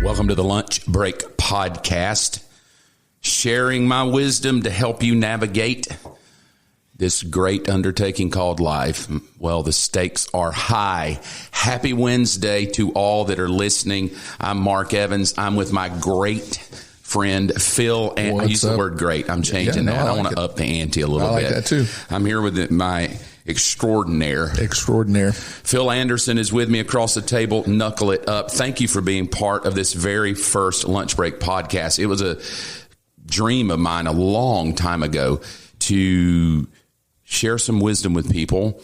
Welcome to the Lunch Break Podcast, sharing my wisdom to help you navigate this great undertaking called life. Well, the stakes are high. Happy Wednesday to all that are listening. I'm Mark Evans. I'm with my great friend, Phil. And I use the word great. I'm changing that. I want to up the ante a little bit. I like that too. I'm here with my extraordinaire. Phil Anderson is with me across the table. Knuckle it up. Thank you for being part of this very first Lunch Break Podcast. It was a dream of mine a long time ago to share some wisdom with people.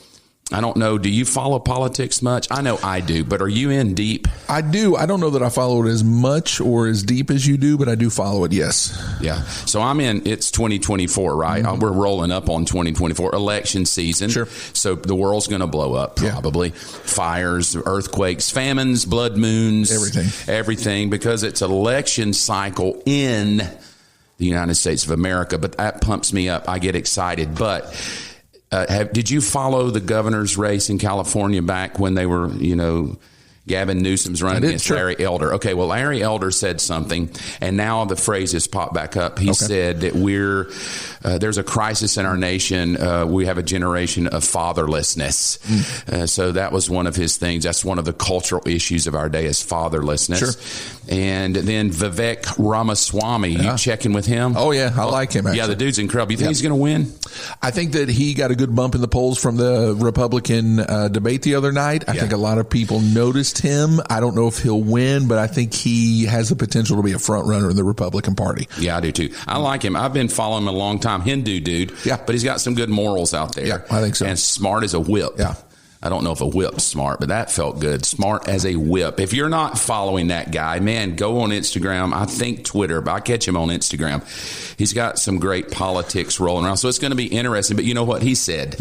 I don't know. Do you follow politics much? I know I do, but are you in deep? I do. I don't know that I follow it as much or as deep as you do, but I do follow it, yes. Yeah. So I'm in, it's 2024, right? Mm-hmm. We're rolling up on 2024 election season. Sure. So the world's going to blow up probably. Yeah. Fires, earthquakes, famines, blood moons. Everything because it's election cycle in the United States of America. But that pumps me up. I get excited. But did you follow the governor's race in California back when they were, Gavin Newsom's running against Larry Elder? Okay, well, Larry Elder said something, and now the phrase has popped back up. He said that there's a crisis in our nation. We have a generation of fatherlessness. So that was one of his things. That's one of the cultural issues of our day is fatherlessness. Sure. And then Vivek Ramaswamy, you checking with him? Oh, yeah, I like him, actually. Yeah, the dude's incredible. You think he's going to win? I think that he got a good bump in the polls from the Republican debate the other night. I think a lot of people noticed him. I don't know if he'll win, but I think he has the potential to be a front runner in the Republican Party. Yeah, I do too. I like him. I've been following him a long time. Hindu dude. Yeah. But he's got some good morals out there. Yeah, I think so. And smart as a whip. Yeah. I don't know if a whip's smart, but that felt good. Smart as a whip. If you're not following that guy, man, go on Instagram. I think Twitter, but I catch him on Instagram. He's got some great politics rolling around. So it's going to be interesting. But you know what he said?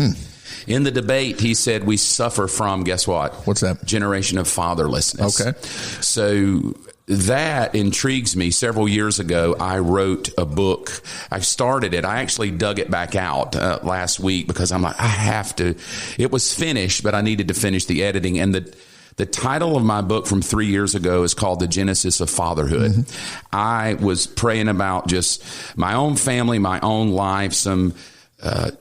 In the debate, he said we suffer from, guess what? What's that? Generation of fatherlessness. Okay. So that intrigues me. Several years ago, I wrote a book. I started it. I actually dug it back out last week because I'm like, I have to. It was finished, but I needed to finish the editing. And the title of my book from 3 years ago is called The Genesis of Fatherhood. Mm-hmm. I was praying about just my own family, my own life, some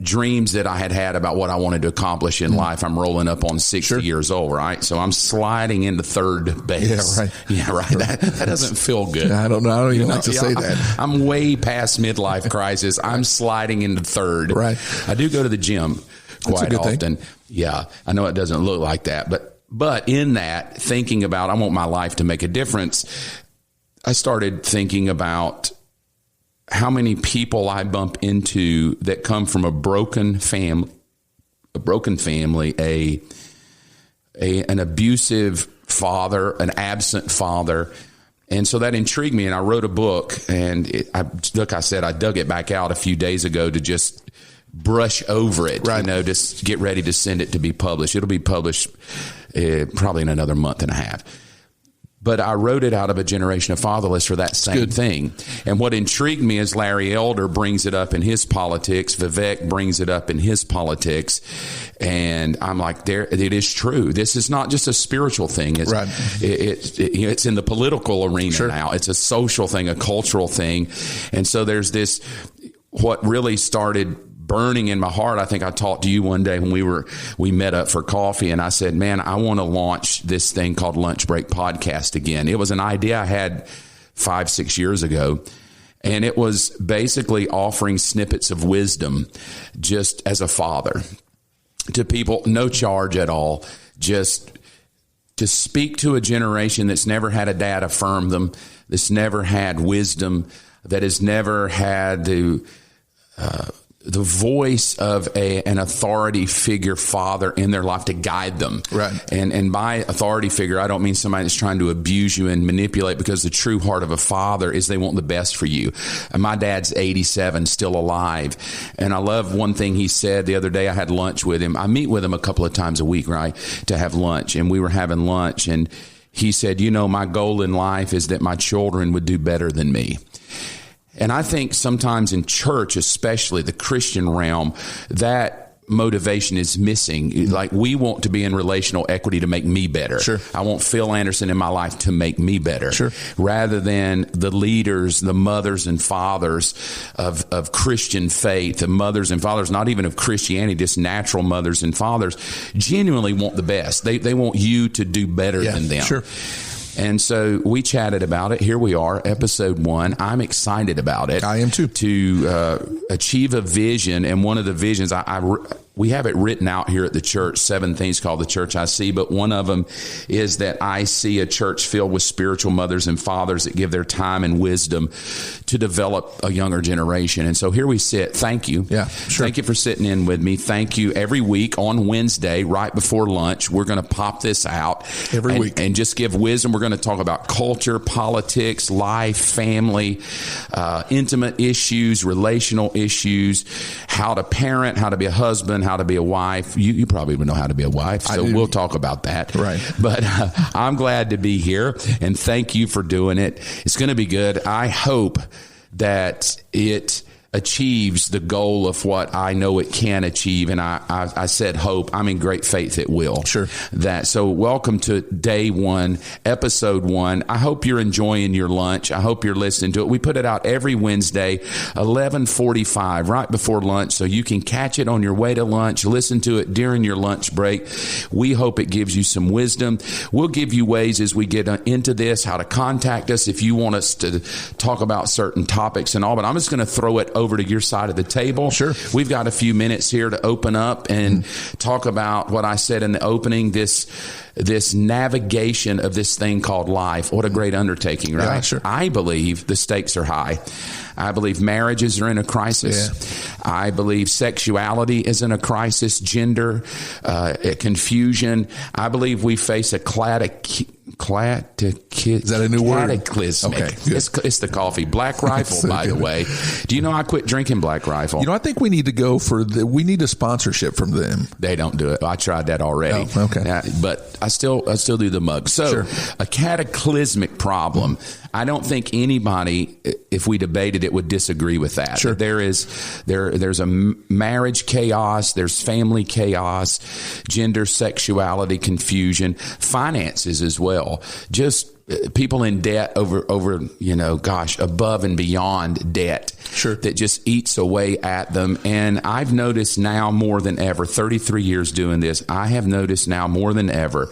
dreams that I had about what I wanted to accomplish in life. I'm rolling up on 60 years old, right? So I'm sliding into third base. Yeah, right. That doesn't feel good. I don't know. I don't even like to say that. I'm way past midlife crisis. I'm sliding into third. Right. I do go to the gym quite often. Thing. Yeah. I know it doesn't look like that, but in that, thinking about I want my life to make a difference, I started thinking about how many people I bump into that come from a broken family, an abusive father, an absent father. And so that intrigued me. And I wrote a book and I dug it back out a few days ago to just brush over it, just get ready to send it to be published. It'll be published probably in another month and a half. But I wrote it out of a generation of fatherless for that same thing. And what intrigued me is Larry Elder brings it up in his politics. Vivek brings it up in his politics. And I'm like, it is true. This is not just a spiritual thing. It's in the political arena now. It's a social thing, a cultural thing. And so there's this, what really started burning in my heart. I think I talked to you one day when we met up for coffee, and I said, man, I want to launch this thing called Lunch Break Podcast again. It was an idea I had 5-6 years ago, and it was basically offering snippets of wisdom just as a father to people, no charge at all, just to speak to a generation that's never had a dad affirm them, that's never had wisdom, that has never had the voice of an authority figure father in their life to guide them. Right. And by authority figure, I don't mean somebody that's trying to abuse you and manipulate, because the true heart of a father is they want the best for you. And my dad's 87, still alive. And I love one thing he said the other day. I had lunch with him. I meet with him a couple of times a week, right, to have lunch. And we were having lunch, and he said, my goal in life is that my children would do better than me. And I think sometimes in church, especially the Christian realm, that motivation is missing. Like, we want to be in relational equity to make me better. Sure. I want Phil Anderson in my life to make me better. Sure. Rather than the leaders, the mothers and fathers of Christian faith, the mothers and fathers, not even of Christianity, just natural mothers and fathers, genuinely want the best. They want you to do better than them. Sure. And so we chatted about it. Here we are, episode 1. I'm excited about it. I am too. To achieve a vision. And one of the visions, we have it written out here at the church, 7 things called the church I see. But one of them is that I see a church filled with spiritual mothers and fathers that give their time and wisdom to develop a younger generation. And so here we sit. Thank you. Yeah, sure. Thank you for sitting in with me. Thank you. Every week on Wednesday, right before lunch, we're going to pop this out every week and just give wisdom. We're going to talk about culture, politics, life, family, intimate issues, relational issues, how to parent, how to be a husband, how to be a wife. You probably would know how to be a wife, so we'll talk about that. Right. But I'm glad to be here, and thank you for doing it. It's going to be good. I hope that it achieves the goal of what I know it can achieve. And I said hope. I'm in great faith it will. Sure. So welcome to day 1, episode 1. I hope you're enjoying your lunch. I hope you're listening to it. We put it out every Wednesday, 11:45, right before lunch, so you can catch it on your way to lunch, listen to it during your lunch break. We hope it gives you some wisdom. We'll give you ways as we get into this, how to contact us if you want us to talk about certain topics and all, but I'm just going to throw it over to your side of the table. Sure. We've got a few minutes here to open up and talk about what I said in the opening, this navigation of this thing called life. What a great undertaking, right? Yeah, sure. I believe the stakes are high. I believe marriages are in a crisis. Yeah. I believe sexuality is in a crisis, gender, confusion. I believe we face a is that a new word? Cataclysmic. Okay, it's the coffee. Black Rifle, by the way. Do you know I quit drinking Black Rifle? You know, I think we need to go we need a sponsorship from them. They don't do it. I tried that already. Oh, okay. But I still do the mug. So a cataclysmic problem. I don't think anybody, if we debated it, would disagree with that. Sure. There's a marriage chaos, there's family chaos, gender, sexuality, confusion, finances as well. Just people in debt over above and beyond debt. Sure. That just eats away at them. And I've noticed now more than ever, 33 years doing this, I have noticed now more than ever,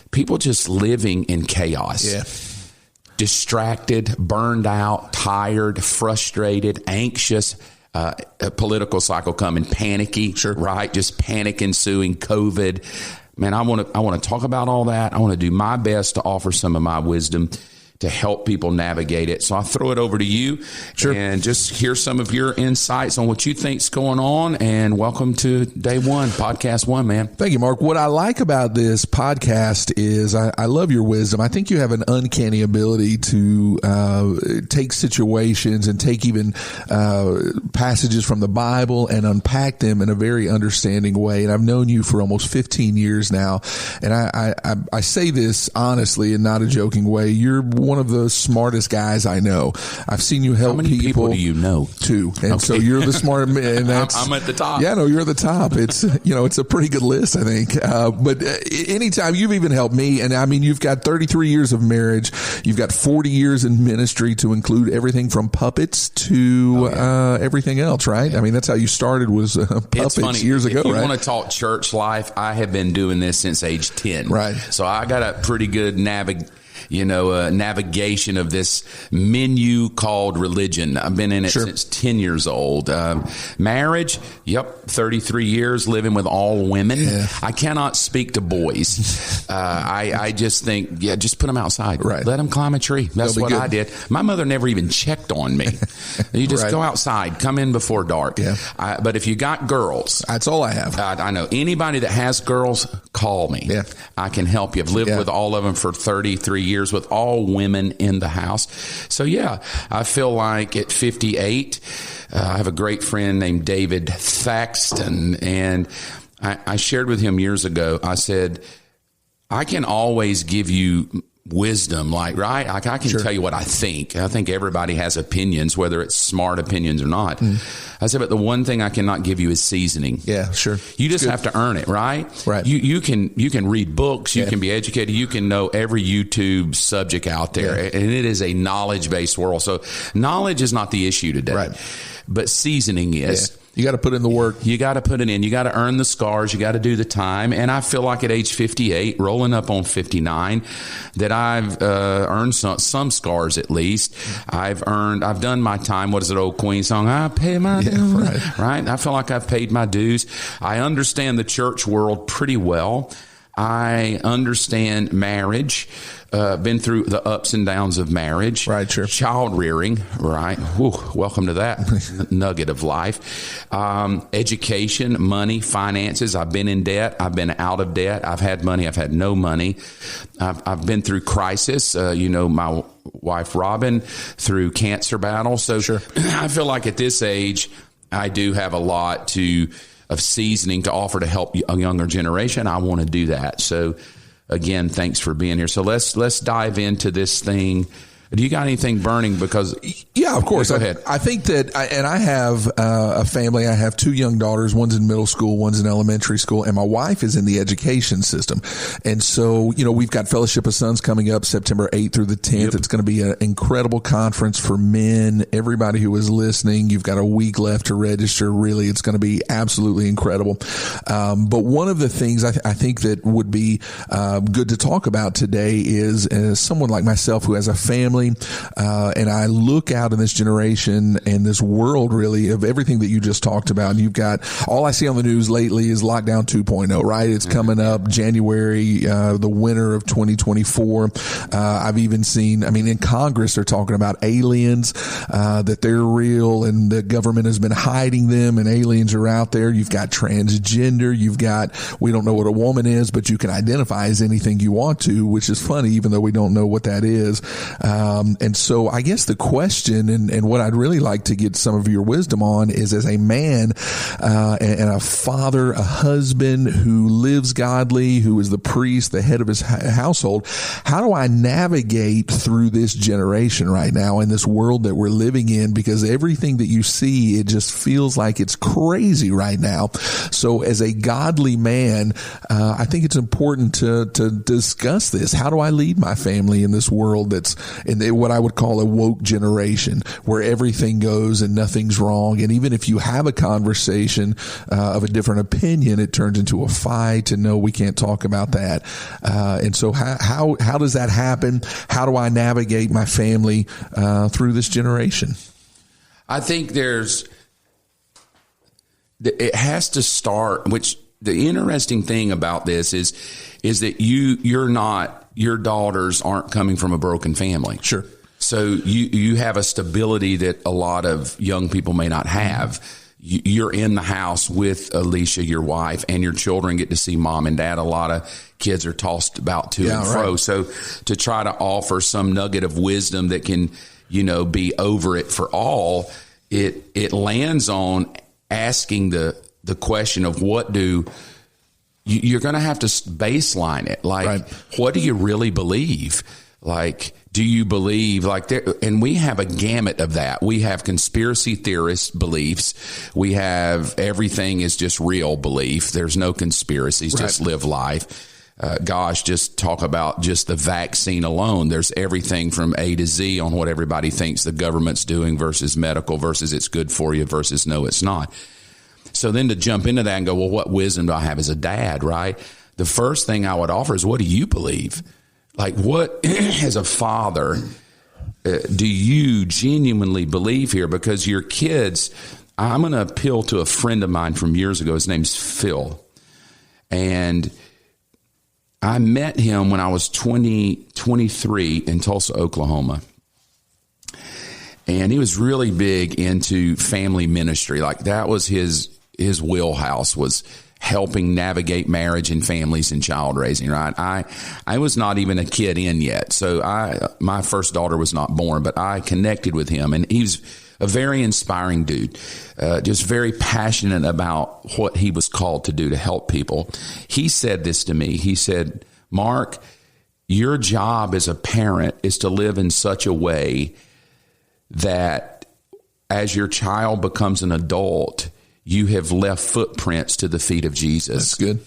people just living in chaos. Yeah. Distracted, burned out, tired, frustrated, anxious, a political cycle coming, panicky, Sure. right? Just panic ensuing, COVID. Man, I want to talk about all that. I want to do my best to offer some of my wisdom to help people navigate it. So I'll throw it over to you. Sure. And just hear some of your insights on what you think's going on. And welcome to day 1, podcast 1, man. Thank you, Mark. What I like about this podcast is I love your wisdom. I think you have an uncanny ability to take situations and take even passages from the Bible and unpack them in a very understanding way. And I've known you for almost 15 years now. And I say this honestly and not a joking way. You're one of the smartest guys I know. I've seen you help How many people do you know? 2. And okay. So you're the smart man. That's, I'm at the top. Yeah, no, you're at the top. It's, it's a pretty good list, I think. But anytime you've even helped me, and I mean, you've got 33 years of marriage. You've got 40 years in ministry to include everything from puppets to everything else, right? Yeah. I mean, that's how you started was puppets years ago, right? If you want to talk church life, I have been doing this since age 10. Right. So I got a pretty good navigation of this menu called religion. I've been in it since 10 years old. Marriage, 33 years living with all women. Yeah. I cannot speak to boys. I just think, just put them outside. Right. Let them climb a tree. That's what I did. My mother never even checked on me. You just go outside, come in before dark. Yeah. But if you got girls. That's all I have. I know. Anybody that has girls, call me. Yeah. I can help you. I've lived with all of them for 33 years with all women in the house. So I feel like at 58, I have a great friend named David Thaxton, and I shared with him years ago, I said, I can always give you wisdom, like, right? Like I can tell you what I think. I think everybody has opinions, whether it's smart opinions or not. I said, but the one thing I cannot give you is seasoning. Yeah, sure. You just have to earn it, right? Right. You can read books, you can be educated, you can know every YouTube subject out there, and it is a knowledge-based world. So knowledge is not the issue today, right? But seasoning is. Yeah. You got to put in the work. You got to put it in. You got to earn the scars. You got to do the time. And I feel like at age 58, rolling up on 59, that I've earned some scars at least. I've done my time. What is it, old Queen song? I pay my dues. Right? I feel like I've paid my dues. I understand the church world pretty well. I understand marriage. Been through the ups and downs of marriage. Right, sure. Child rearing, right? Whew, welcome to that nugget of life. Education, money, finances. I've been in debt. I've been out of debt. I've had money. I've had no money. I've been through crisis. My wife, Robin, through cancer battle. So I feel like at this age, I do have a lot of seasoning to offer to help a younger generation. I want to do that. So again, thanks for being here. So let's dive into this thing. Do you got anything burning? Because yeah, of course. Go ahead. I think that, I have a family. I have 2 young daughters. One's in middle school, one's in elementary school, and my wife is in the education system. And so, we've got Fellowship of Sons coming up September 8th through the 10th. Yep. It's going to be an incredible conference for men. Everybody who is listening, you've got a week left to register. Really, it's going to be absolutely incredible. But one of the things I think that would be good to talk about today is someone like myself who has a family. And I look out in this generation and this world really of everything that you just talked about. And you've got, all I see on the news lately is lockdown 2.0, right? It's coming up January, the winter of 2024. I've even seen, in Congress, they're talking about aliens, that they're real and the government has been hiding them and aliens are out there. You've got transgender. You've got, we don't know what a woman is, but you can identify as anything you want to, which is funny, even though we don't know what that is. And so I guess the question and what I'd really like to get some of your wisdom on is, as a man and a father, a husband who lives godly, who is the priest, the head of his household, how do I navigate through this generation right now in this world that we're living in? Because everything that you see, it just feels like it's crazy right now. So as a godly man, I think it's important to discuss this. How do I lead my family in this world that's in what I would call a woke generation, where everything goes and nothing's wrong? And even if you have a conversation of a different opinion, it turns into a fight, and no, we can't talk about that. And so how does that happen? How do I navigate my family through this generation? I think it has to start, which the interesting thing about this is that your daughters aren't coming from a broken family. Sure. So you have a stability that a lot of young people may not have. You're in the house with Alicia, your wife, and your children get to see mom and dad. A lot of kids are tossed about to and fro. Right. So to try to offer some nugget of wisdom that can, be over it for all, it lands on asking the question of what you're going to have to baseline it. Like, What do you really believe? Like, do you believe and we have a gamut of that. We have conspiracy theorist beliefs. We have everything is just real belief. There's no conspiracies, just live life. Just talk about just the vaccine alone. There's everything from A to Z on what everybody thinks the government's doing versus medical versus it's good for you versus no, it's not. So then to jump into that and go, well, what wisdom do I have as a dad, right? The first thing I would offer is, what do you believe? Like, what, as a father, do you genuinely believe here? Because your kids, I'm going to appeal to a friend of mine from years ago. His name's Phil. And I met him when I was 23 in Tulsa, Oklahoma. And he was really big into family ministry. Like, that was his wheelhouse, was helping navigate marriage and families and child raising, right? I was not even a kid in yet. So my first daughter was not born, but I connected with him, and he's a very inspiring dude, just very passionate about what he was called to do to help people. He said this to me. He said, Mark, your job as a parent is to live in such a way that as your child becomes an adult, you have left footprints to the feet of Jesus. That's good.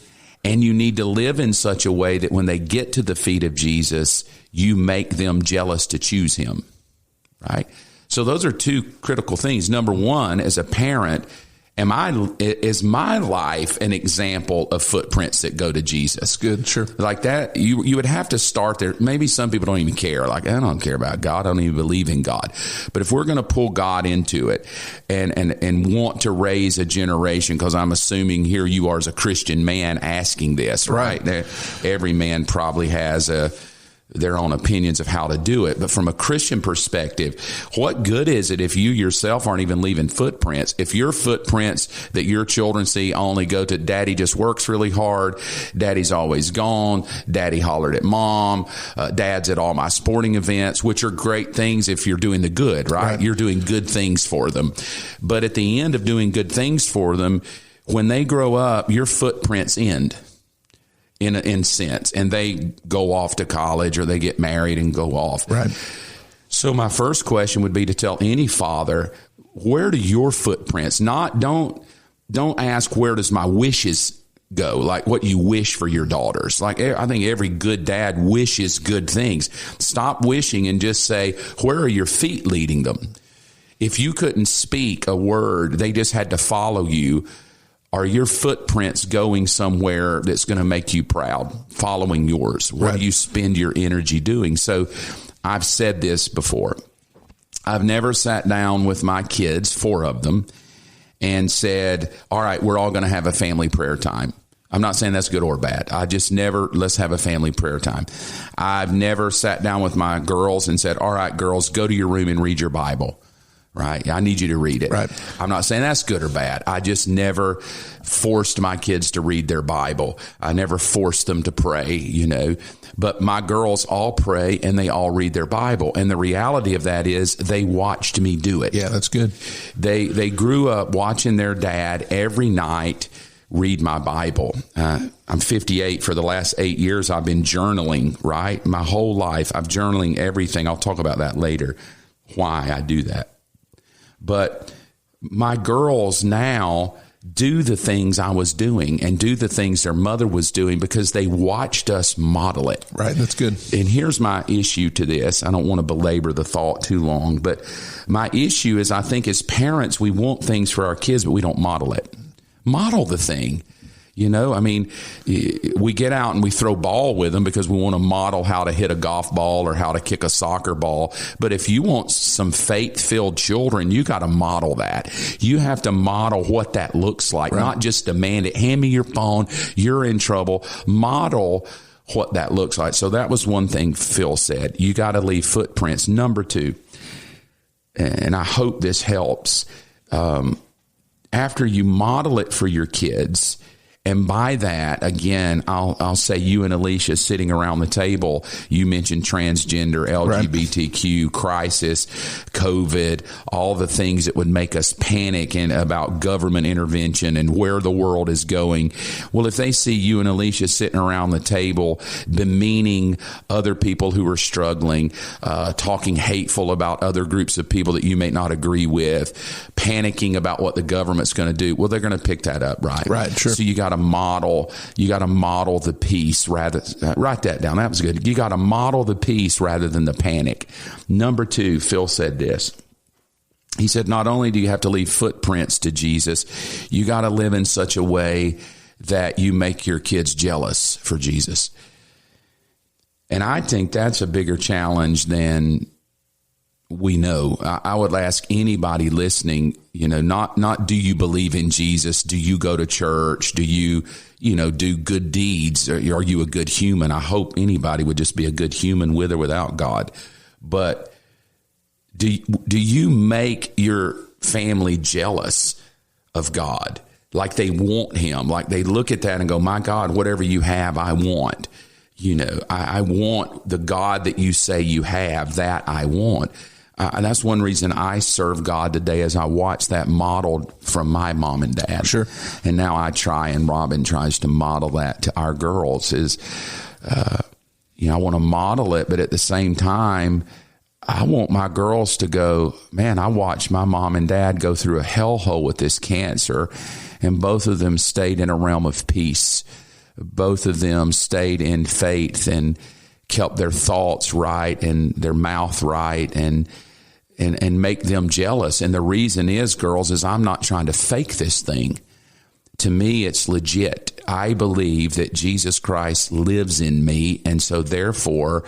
And you need to live in such a way that when they get to the feet of Jesus, you make them jealous to choose him, right? So those are two critical things. Number one, as a parent, is my life an example of footprints that go to Jesus? That's good, sure. Like that, you would have to start there. Maybe some people don't even care. Like, I don't care about God. I don't even believe in God. But if we're going to pull God into it and want to raise a generation, because I'm assuming here you are as a Christian man asking this, right? Every man probably has their own opinions of how to do it. But from a Christian perspective, what good is it if you yourself aren't even leaving footprints? If your footprints that your children see only go to daddy just works really hard, daddy's always gone, daddy hollered at mom, dad's at all my sporting events, which are great things if you're doing the good, right? You're doing good things for them. But at the end of doing good things for them, when they grow up, your footprints end. In sense, and they go off to college or they get married and go off. Right. So my first question would be to tell any father, where do your footprints? Don't ask where does my wishes go, like what you wish for your daughters. Like I think every good dad wishes good things. Stop wishing and just say, where are your feet leading them? If you couldn't speak a word, they just had to follow you. Are your footprints going somewhere that's going to make you proud, following yours? What do you spend your energy doing? So I've said this before. I've never sat down with my kids, 4 of them, and said, all right, we're all going to have a family prayer time. I'm not saying that's good or bad. I just never, let's have a family prayer time. I've never sat down with my girls and said, all right, girls, go to your room and read your Bible. Right. I need you to read it. Right. I'm not saying that's good or bad. I just never forced my kids to read their Bible. I never forced them to pray, but my girls all pray and they all read their Bible. And the reality of that is they watched me do it. Yeah, that's good. They grew up watching their dad every night read my Bible. I'm 58. For the last 8 years, I've been journaling, right? My whole life, I'm journaling everything. I'll talk about that later, why I do that. But my girls now do the things I was doing and do the things their mother was doing because they watched us model it. Right. That's good. And here's my issue to this. I don't want to belabor the thought too long, but my issue is I think as parents, we want things for our kids, but we don't model it. Model the thing. We get out and we throw ball with them because we want to model how to hit a golf ball or how to kick a soccer ball. But if you want some faith-filled children, you got to model that. You have to model what that looks like, not just demand it. Hand me your phone. You're in trouble. Model what that looks like. So that was one thing Phil said. You got to leave footprints. Number 2, and I hope this helps, after you model it for your kids, and by that, again, I'll say you and Alicia sitting around the table, you mentioned transgender, LGBTQ, crisis, COVID, all the things that would make us panic and about government intervention and where the world is going. Well, if they see you and Alicia sitting around the table demeaning other people who are struggling, talking hateful about other groups of people that you may not agree with, panicking about what the government's going to do, well, they're going to pick that up, right? Right, sure. So you got to model the peace rather. Write that down. That was good. You got to model the peace rather than the panic. Number 2, Phil said this. He said, not only do you have to leave footprints to Jesus, you got to live in such a way that you make your kids jealous for Jesus. And I think that's a bigger challenge than we know. I would ask anybody listening, not do you believe in Jesus? Do you go to church? Do you, do good deeds? Are you a good human? I hope anybody would just be a good human with or without God. But do you make your family jealous of God? Like they want him, like they look at that and go, my God, whatever you have, I want. I want the God that you say you have, that I want. And that's one reason I serve God today, as I watch that modeled from my mom and dad. Sure. And now I try, and Robin tries to model that to our girls, is, I want to model it, but at the same time, I want my girls to go, man, I watched my mom and dad go through a hellhole with this cancer, and both of them stayed in a realm of peace. Both of them stayed in faith and kept their thoughts right and their mouth right, and make them jealous. And the reason is, girls, is I'm not trying to fake this thing. To me, it's legit. I believe that Jesus Christ lives in me, and so therefore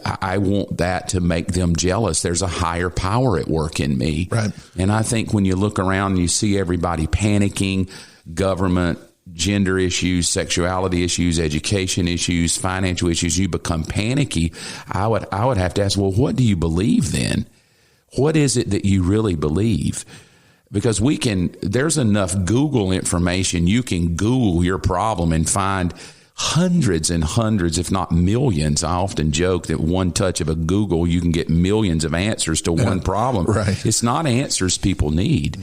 I want that to make them jealous. There's a higher power at work in me. Right. And I think when you look around and you see everybody panicking, government, gender issues, sexuality issues, education issues, financial issues, you become panicky. I would have to ask, well, what do you believe then? What is it that you really believe? Because there's enough Google information. You can Google your problem and find hundreds and hundreds, if not millions. I often joke that one touch of a Google, you can get millions of answers to one problem. Right. It's not answers people need.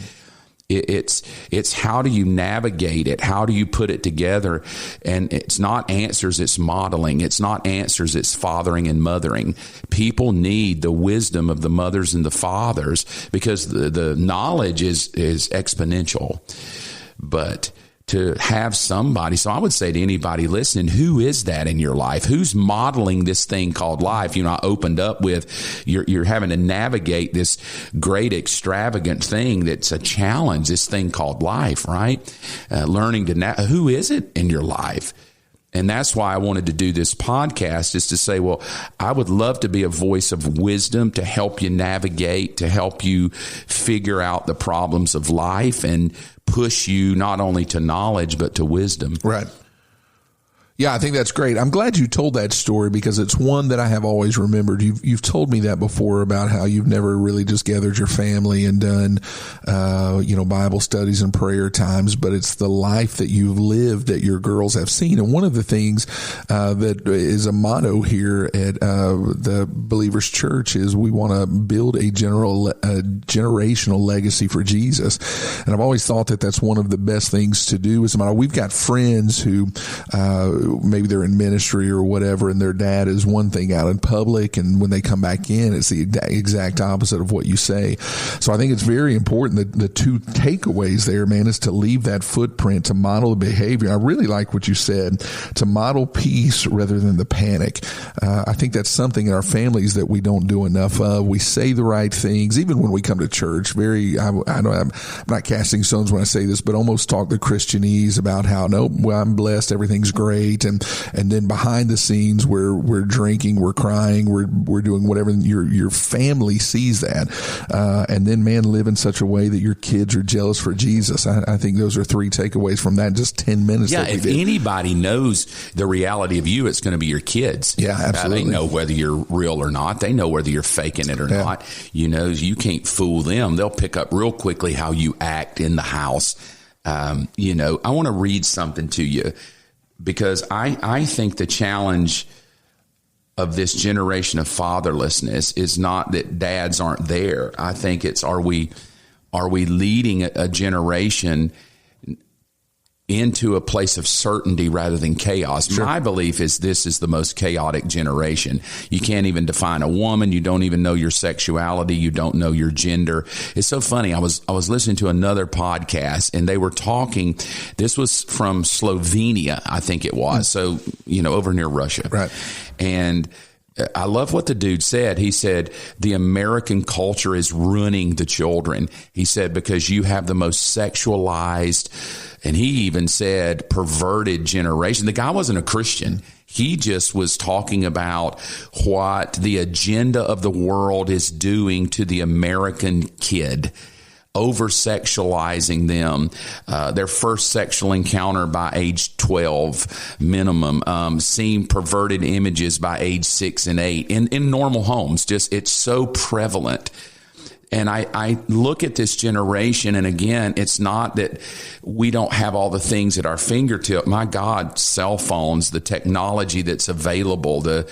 It's how do you navigate it? How do you put it together? And it's not answers, it's modeling. It's not answers, it's fathering and mothering. People need the wisdom of the mothers and the fathers, because the knowledge is exponential. But to have somebody, so I would say to anybody listening, who is that in your life? Who's modeling this thing called life? I opened up with you're having to navigate this great extravagant thing that's a challenge, this thing called life, right? Learning to who is it in your life? And that's why I wanted to do this podcast, is to say, well, I would love to be a voice of wisdom to help you navigate, to help you figure out the problems of life and push you not only to knowledge, but to wisdom. Right. Yeah, I think that's great. I'm glad you told that story, because it's one that I have always remembered. You've told me that before, about how you've never really just gathered your family and done, Bible studies and prayer times, but it's the life that you've lived that your girls have seen. And one of the things that is a motto here at the Believers Church is we want to build a generational legacy for Jesus. And I've always thought that that's one of the best things to do as a motto. We've got friends who maybe they're in ministry or whatever, and their dad is one thing out in public, and when they come back in, it's the exact opposite of what you say. So I think it's very important that the two takeaways there, man, is to leave that footprint, to model the behavior. I really like what you said, to model peace rather than the panic. I think that's something in our families that we don't do enough of. We say the right things, even when we come to church. I'm not casting stones when I say this, but almost talk the Christianese about how, I'm blessed, everything's great. And then behind the scenes, we're drinking, we're crying, we're doing whatever. Your family sees that, and then, man, live in such a way that your kids are jealous for Jesus. I think those are three takeaways from that. Just 10 minutes. Yeah, if anybody knows the reality of you, it's going to be your kids. Yeah, absolutely. They know whether you're real or not. They know whether you're faking it or not. You can't fool them. They'll pick up real quickly how you act in the house. I want to read something to you, because I think the challenge of this generation of fatherlessness is not that dads aren't there. I think it's, are we leading a generation into a place of certainty rather than chaos? Sure. My belief is this is the most chaotic generation. You can't even define a woman. You don't even know your sexuality. You don't know your gender. It's so funny. I was listening to another podcast, and they were talking. This was from Slovenia, I think it was. So, over near Russia. Right. And I love what the dude said. He said, the American culture is ruining the children. He said, because you have the most sexualized, and he even said perverted generation. The guy wasn't a Christian. He just was talking about what the agenda of the world is doing to the American kid, over-sexualizing them, their first sexual encounter by age 12 minimum, seeing perverted images by age 6 and 8 in normal homes. Just, it's so prevalent. And I look at this generation, and again, it's not that we don't have all the things at our fingertip. My God, cell phones, the technology that's available, the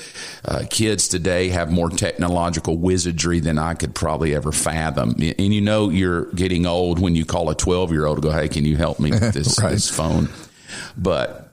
kids today have more technological wizardry than I could probably ever fathom. And you're getting old when you call a 12-year-old to go, hey, can you help me with this, right. this phone? But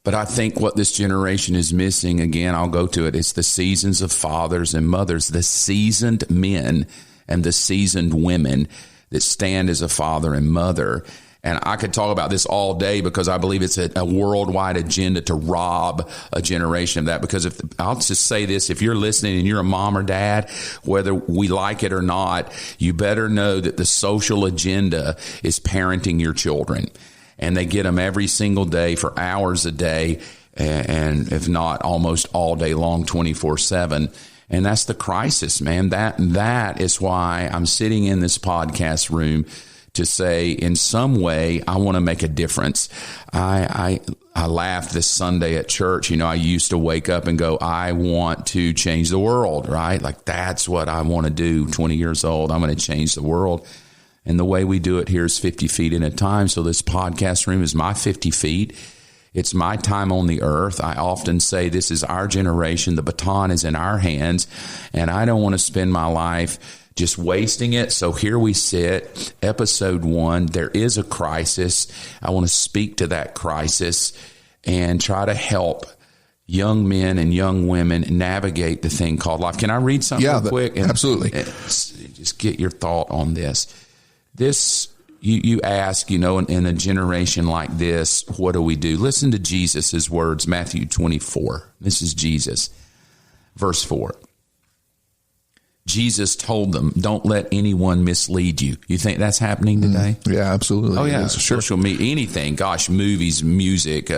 But I think what this generation is missing, again, I'll go to it, it's the seasons of fathers and mothers, the seasoned men and the seasoned women that stand as a father and mother. And I could talk about this all day because I believe it's a worldwide agenda to rob a generation of that. Because I'll just say this, if you're listening and you're a mom or dad, whether we like it or not, you better know that the social agenda is parenting your children. And they get them every single day for hours a day, and if not almost all day long, 24/7. And that's the crisis, man. That is why I'm sitting in this podcast room to say, in some way, I want to make a difference. I laughed this Sunday at church. You know, I used to wake up and go, I want to change the world, right? Like, that's what I want to do. 20 years old, I'm going to change the world. And the way we do it here is 50 feet at a time. So this podcast room is my 50 feet. It's my time on the earth. I often say this is our generation. The baton is in our hands. And I don't want to spend my life just wasting it. So here we sit, episode 1. There is a crisis. I want to speak to that crisis and try to help young men and young women navigate the thing called life. Can I read something real quick? Absolutely. Just get your thought on this. This, you ask, you know, in a generation like this, what do we do? Listen to Jesus' words, Matthew 24. This is Jesus. Verse 4. Jesus told them, don't let anyone mislead you. You think that's happening today? Yeah, absolutely. Oh, yeah. Social media, anything. Gosh, movies, music,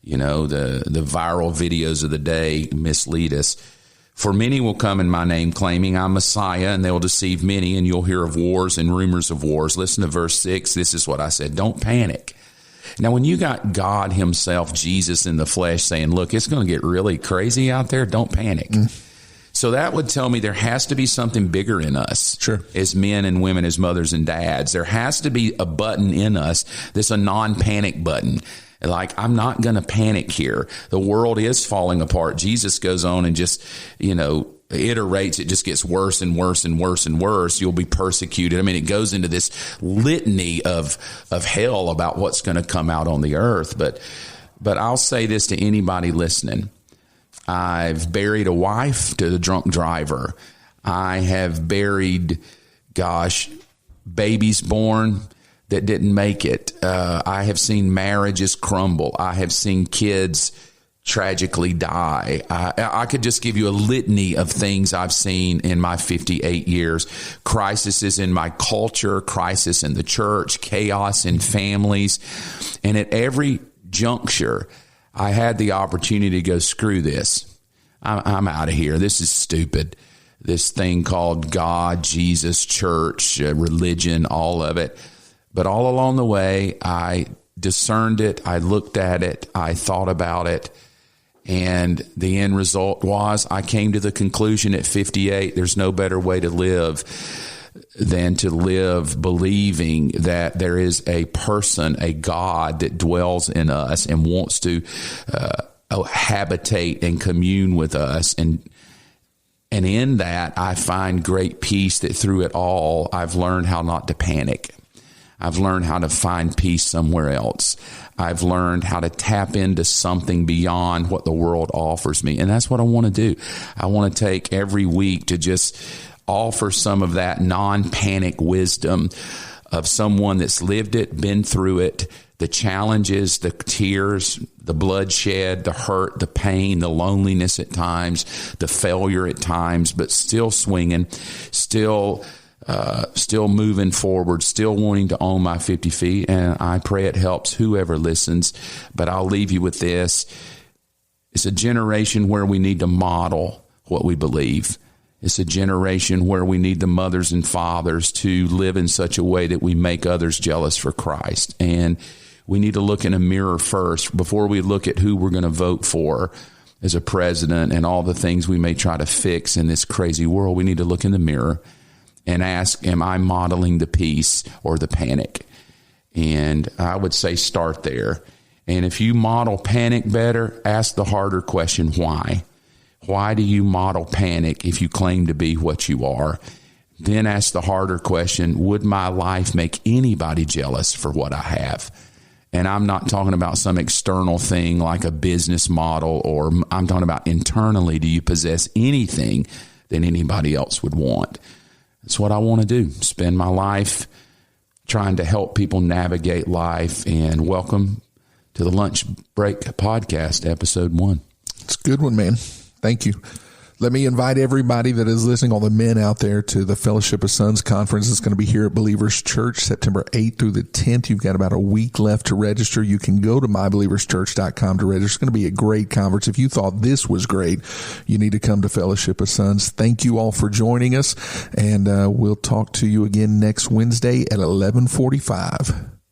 you know, the viral videos of the day mislead us. For many will come in my name claiming I'm Messiah, and they will deceive many, and you'll hear of wars and rumors of wars. Listen to verse 6. This is what I said. Don't panic. Now, when you got God himself, Jesus in the flesh, saying, look, it's going to get really crazy out there, don't panic. So that would tell me there has to be something bigger in us. Sure. As men and women, as mothers and dads. There has to be a button in us that's a non-panic button. Like, I'm not going to panic here. The world is falling apart. Jesus goes on and just, you know, iterates. It just gets worse and worse and worse and worse. You'll be persecuted. I mean, it goes into this litany of hell about what's going to come out on the earth. But I'll say this to anybody listening. I've buried a wife to the drunk driver. I have buried, babies born that didn't make it. I have seen marriages crumble. I have seen kids tragically die. I could just give you a litany of things I've seen in my 58 years. Crises in my culture, crisis in the church, chaos in families. And at every juncture, I had the opportunity to go, screw this. I'm out of here. This is stupid. This thing called God, Jesus, church, religion, all of it. But all along the way, I discerned it. I looked at it. I thought about it. And the end result was I came to the conclusion at 58, there's no better way to live than to live believing that there is a person, a God that dwells in us and wants to habitate and commune with us. And in that, I find great peace that through it all, I've learned how not to panic. I've learned how to find peace somewhere else. I've learned how to tap into something beyond what the world offers me. And that's what I want to do. I want to take every week to just offer some of that non-panic wisdom of someone that's lived it, been through it, the challenges, the tears, the bloodshed, the hurt, the pain, the loneliness at times, the failure at times, but still swinging, still moving forward, still wanting to own my 50 feet. And I pray it helps whoever listens. But I'll leave you with this. It's a generation where we need to model what we believe. It's a generation where we need the mothers and fathers to live in such a way that we make others jealous for Christ. And we need to look in a mirror first before we look at who we're going to vote for as a president and all the things we may try to fix in this crazy world. We need to look in the mirror and ask, am I modeling the peace or the panic? And I would say start there. And if you model panic better, ask the harder question, why? Why do you model panic if you claim to be what you are? Then ask the harder question, would my life make anybody jealous for what I have? And I'm not talking about some external thing like a business model, or I'm talking about internally. Do you possess anything that anybody else would want? That's what I want to do. Spend my life trying to help people navigate life. And welcome to the Lunch Break Podcast, episode 1. It's a good one, man. Thank you. Let me invite everybody that is listening, all the men out there, to the Fellowship of Sons Conference. It's going to be here at Believers Church, September 8th through the 10th. You've got about a week left to register. You can go to mybelieverschurch.com to register. It's going to be a great conference. If you thought this was great, you need to come to Fellowship of Sons. Thank you all for joining us, and we'll talk to you again next Wednesday at 11:45.